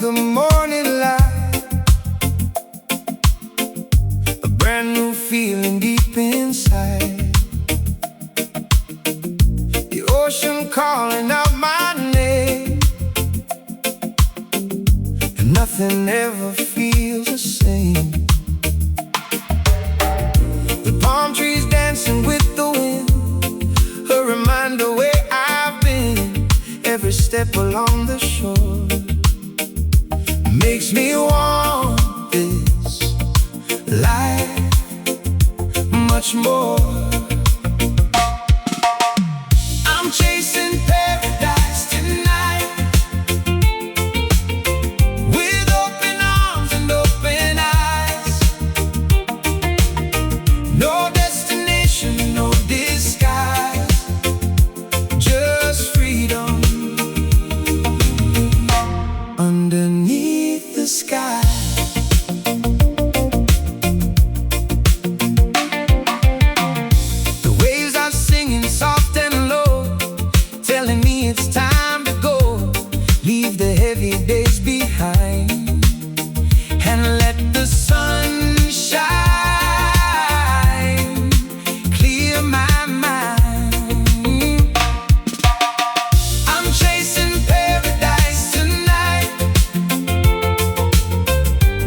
The morning light, a brand new feeling deep inside. The ocean calling out my name, and nothing ever feels the same. The palm trees dancing with the wind, a reminder where I've been. Every step along the shore makes me want this life much more. I'm chasing paradise tonight, with open arms and open eyes. No destination, no disguise, just freedom underneath the sky. The waves are singing soft and low, telling me it's time to go. Leave the heavy days behind and let the sun shine, clear my mind. I'm chasing paradise tonight,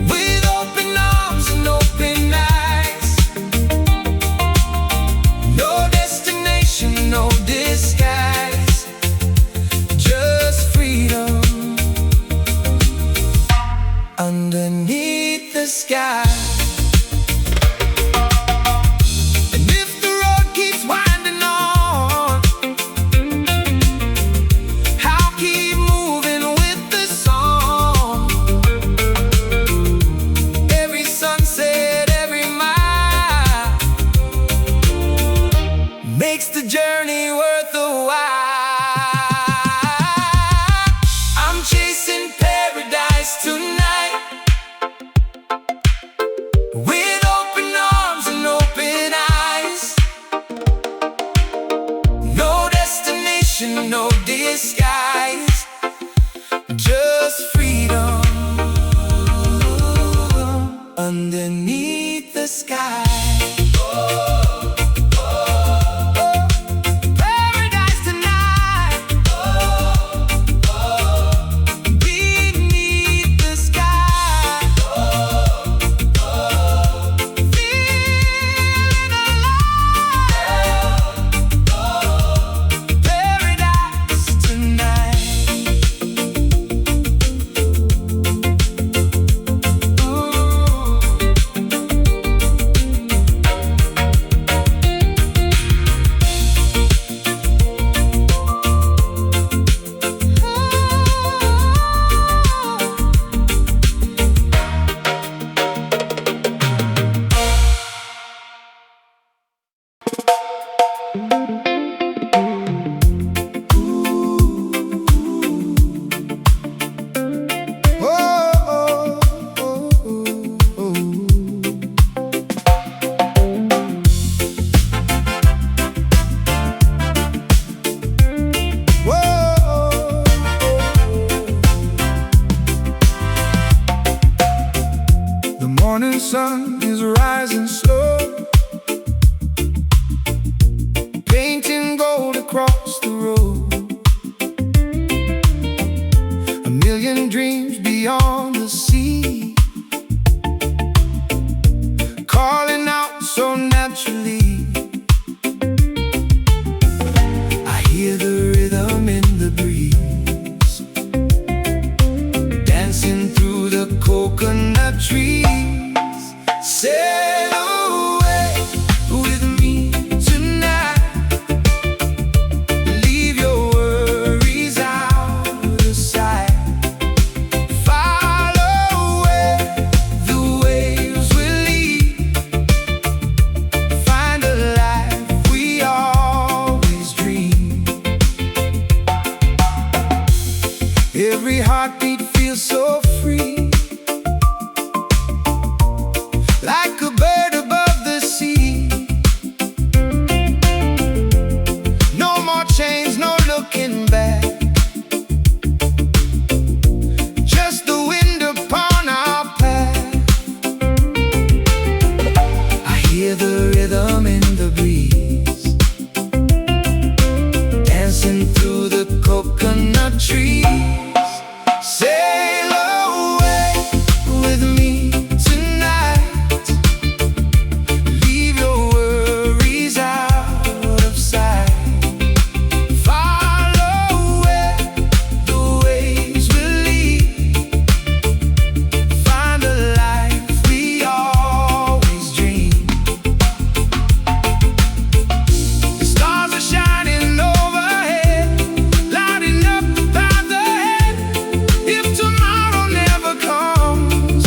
with open arms and open eyes. No destination, no disguise, just freedom underneath the sky. And if the road keeps winding on, I'll keep moving with the song. Every sunset, every mile makes the journey worth the while. I'm chasing paradise tonight, with open arms and open eyes. No destination, no disguise, just freedom underneath the sky. Paradise tonight, beneath the sky. Feeling alive. Paradise tonight. The morning sun is rising slow, painting gold across the road. A million dreams beyond the sea, calling out so naturally. I hear the rhythm in the breeze, dancing through the coconut trees. Sail away with me tonight, leave your worries out of sight. Follow where the waves will lead, like a bird above the sea. No more chains, no looking back, just the wind upon our path. I hear the rhythm in the breeze, dancing through the coconut trees. Sail away with me tonight, leave your worries out of sight. Follow where the waves will lead, find a life we always dream. The stars are shining overhead, lighting up the path ahead. If tomorrow never comes,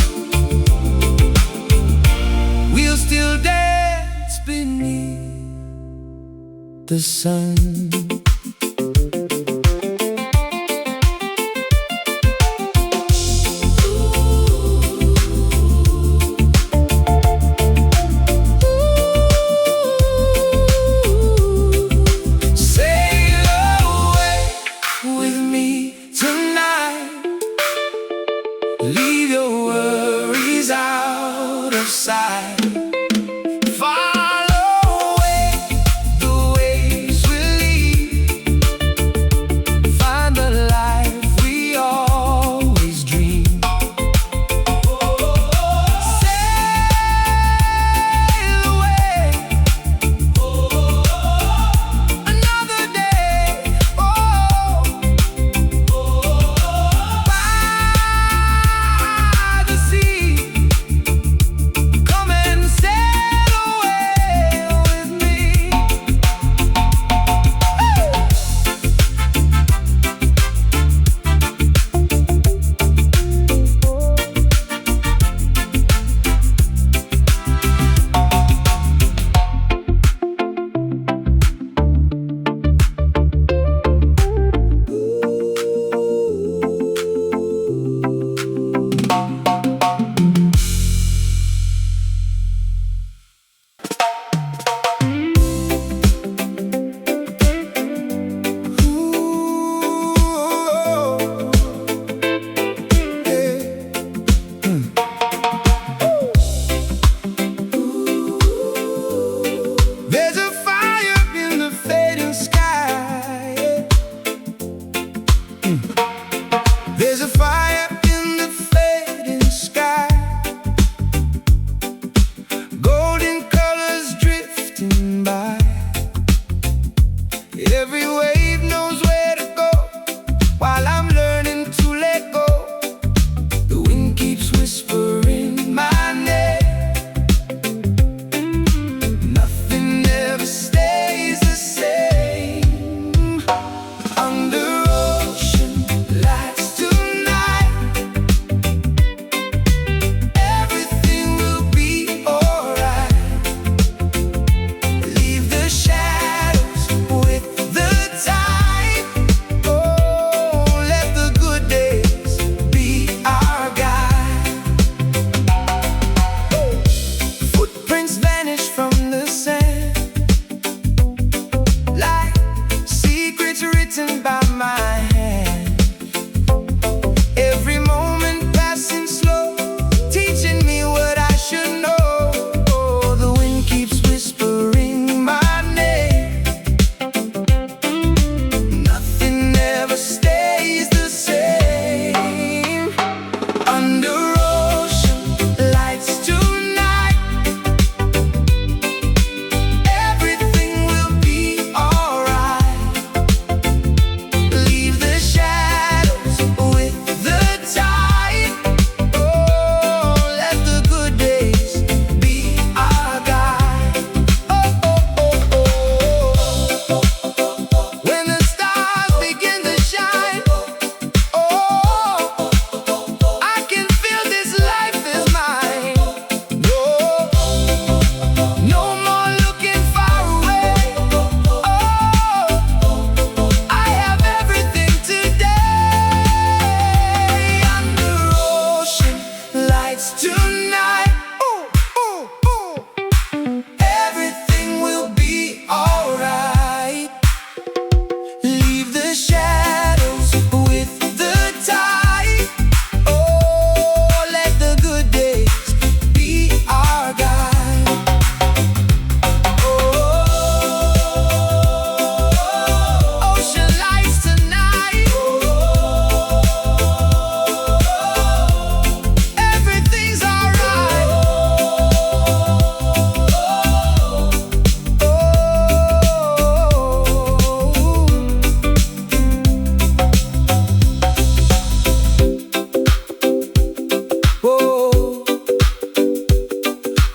we'll still dance beneath the sun. Sail away with me tonight, leave your worries out of sight. Follow where the waves will lead, find the life we always dream. Sail away, another day, by the sea. Come and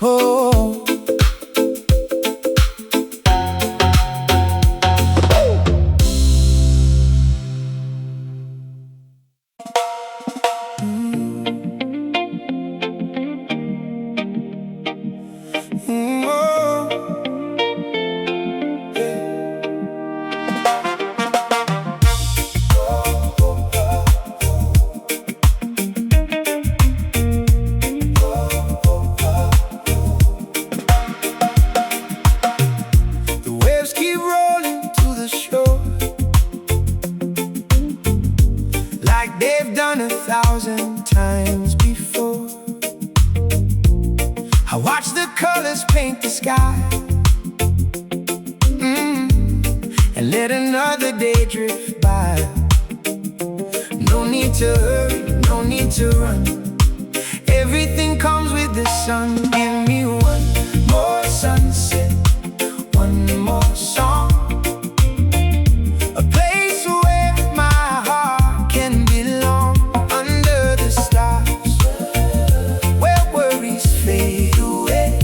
Oh, oh, yeah. The waves keep rolling to the shore, like they've done 1,000 times before. I watch the colors paint the sky, and let another day drift by. No need to hurry, no need to run. Everything comes with the sun. Give me one more sunset, one more song, a place where my heart can belong. Under the stars, where worries fade away.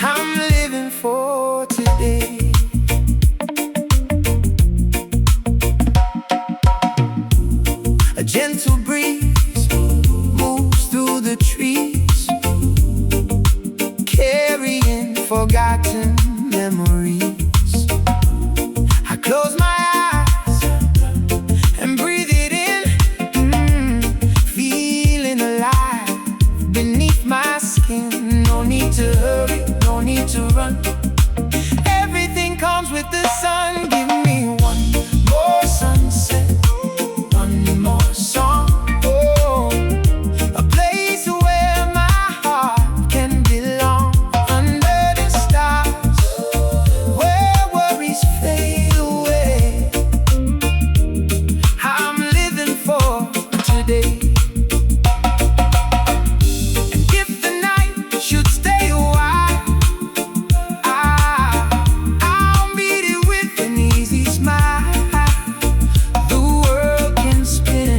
I'm living for today. A gentle breeze moves through the trees, carrying forgotten memories. I close my eyes and breathe it in, feeling alive beneath my skin. No need to hurry, no need to run. Everything comes with the sun. Give me one more sunset, one more song, oh, a place where my heart can belong. Under the stars, where worries fade away. I'm living for today. And if the night should stay a while, I'll meet it with an easy smile. The world can spin,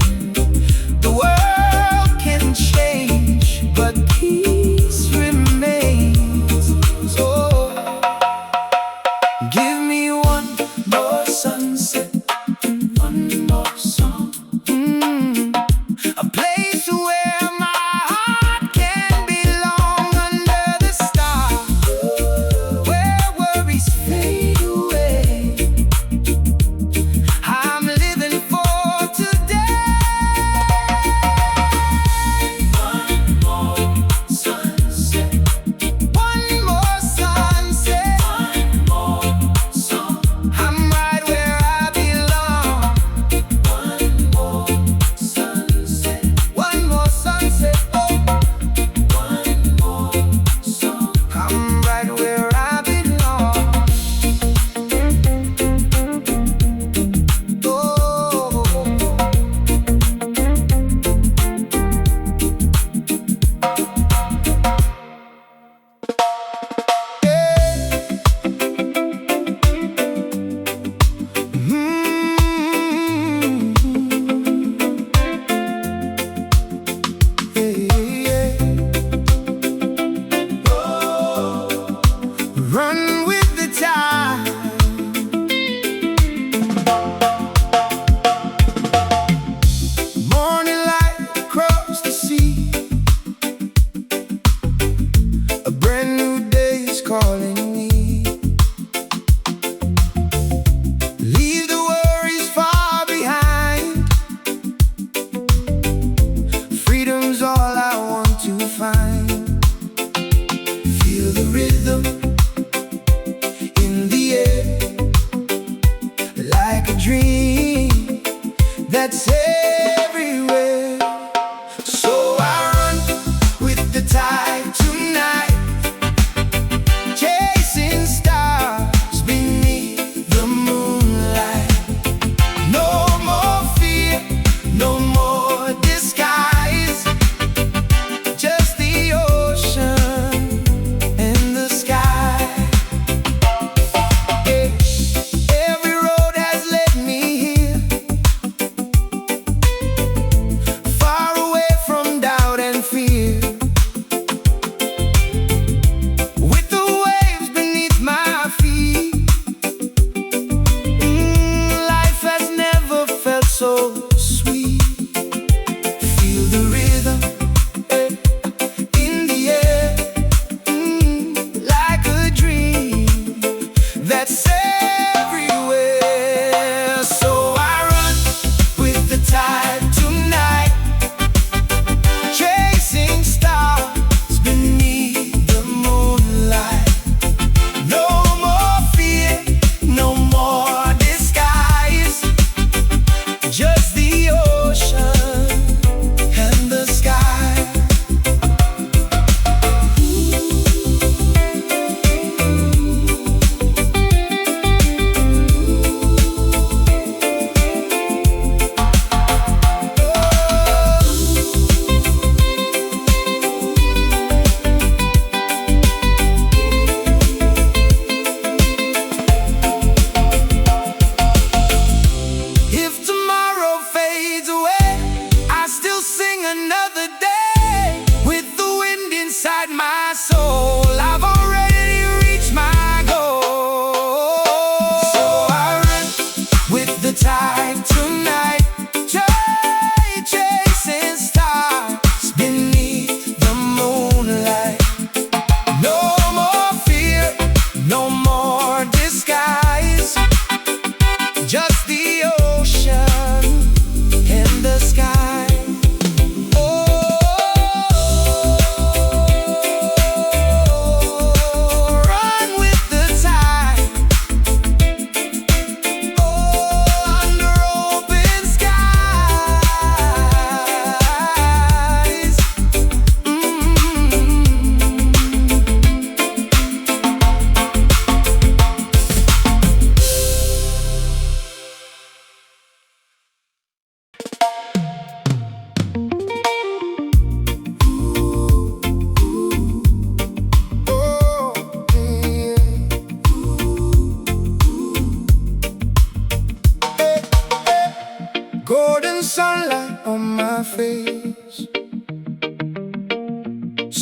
the world can change, but peace remains. Oh, give me one more sunset, one more song, a place where my heart can belong. Under the stars, where worries fade away. I'm living for today. One more sunset, one more sunset, one more song. I'm right where I belong. One more sunset, one more sunset, oh, one more song. I'm right where I belong. Oh, yeah. Run with the tide. Morning light across the sea. A brand new day is calling me. Leave the worries far behind. Freedom's all I want to find. Feel the rhythm in the air, like a dream that's everywhere. So I run with the tide tonight, chasing stars beneath the moonlight. No more fear, no more disguise, just the ocean and the sky. Every road has led me here, far away from doubt and fear.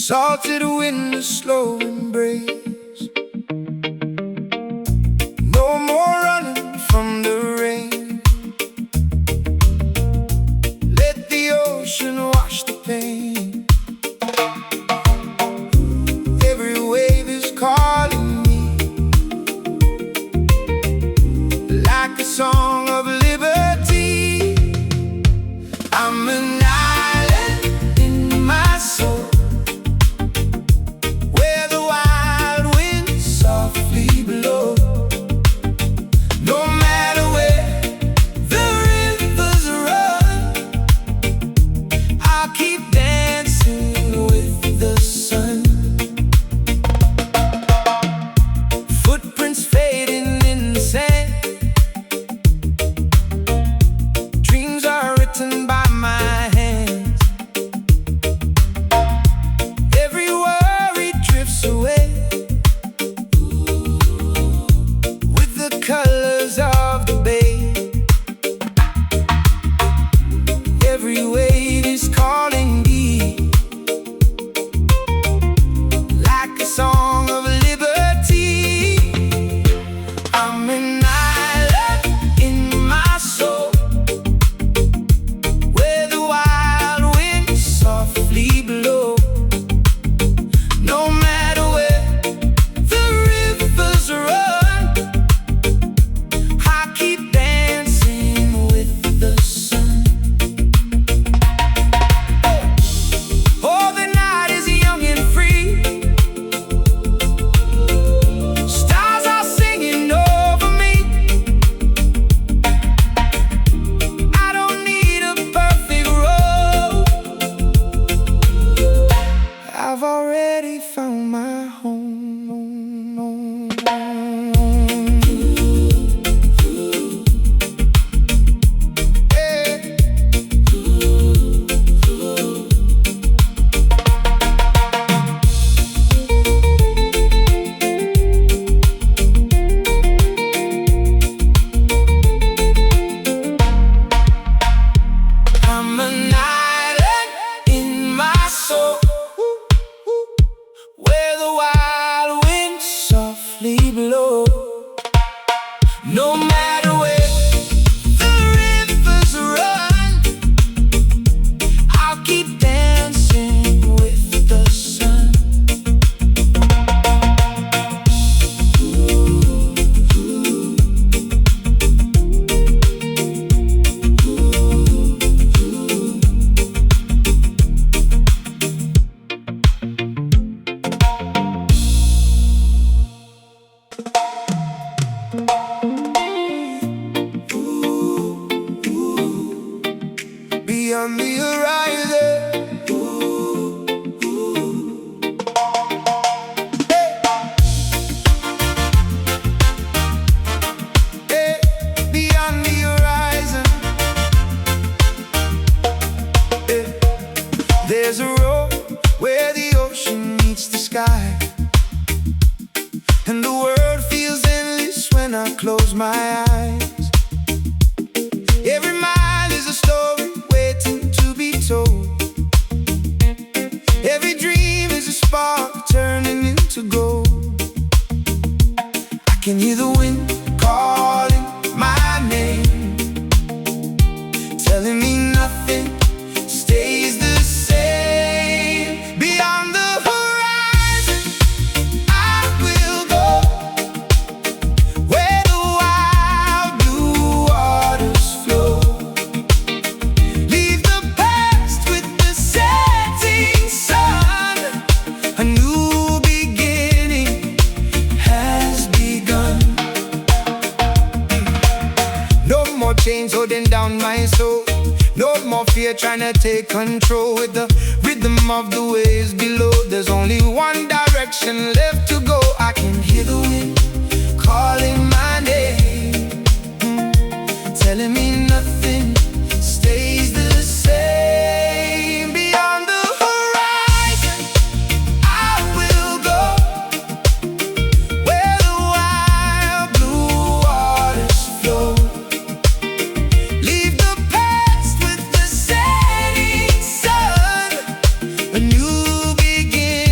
Salted wind, a slow embrace. No more running from the rain. Let the ocean wash the pain. Every wave is calling me, like a song of liberty. I'm an island in my soul, where the wild winds softly blow. No matter where the rivers run, I'll keep dancing with the sun. Footprints fading in the sand, dreams are written by my hands. Every worry drifts away with the colors of the bay. Every wave is calling me, like a song of liberty. I'm an island in my soul, where the wild winds softly blow. No matter where the rivers run, I keep dancing with the sun. Oh, the night is young and free. Stars are singing over me. I don't need a perfect road, I've already found my home. Hey. I'm an island in my soul, where the wild winds softly blow. No matter where the rivers run, I'll keep dancing with the sun. Beyond the horizon, hey, beyond the horizon, hey. There's a road where the ocean meets the sky, and the world feels endless when I close my eyes. Every mile is a story waiting to be told. Every dream is a spark turning into gold. I can hear the wind calling my name, telling me nothing stays the same. Beyond the horizon, I will go, where the wild blue waters flow. Leave the past with the setting sun. A new beginning has begun. No more chains holding down my soul, no more fear trying to take control. With the rhythm of the waves below, there's only one direction left to go. I can hear the wind calling my name, telling me nothing stays the same. Beyond the horizon, I will go, where the wild blue waters flow. Leave the past with the setting sun. A new beginning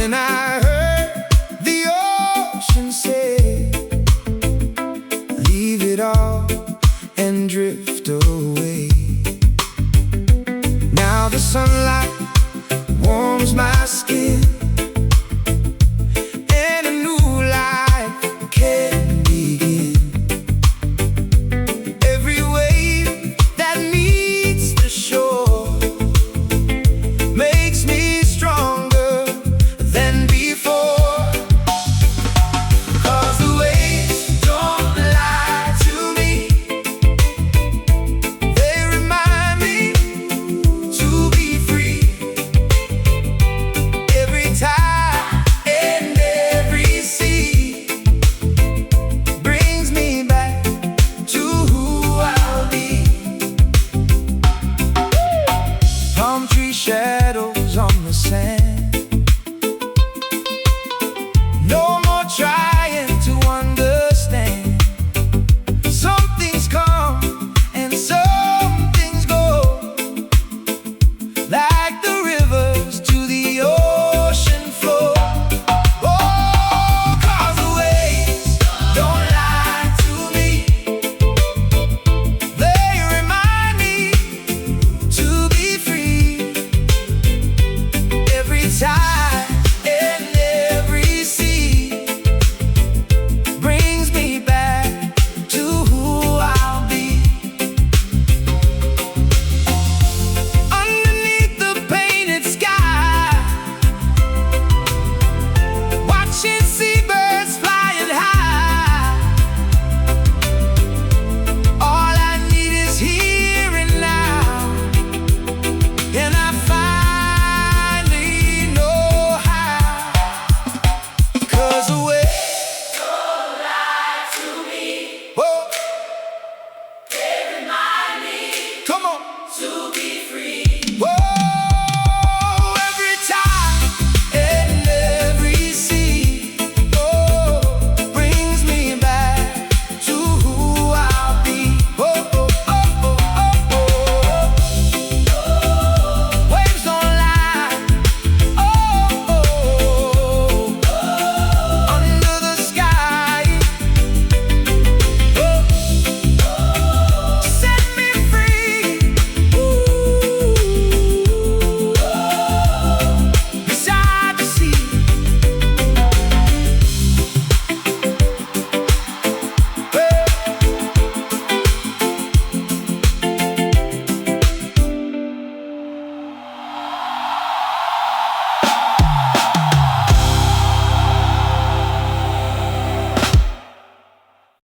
when I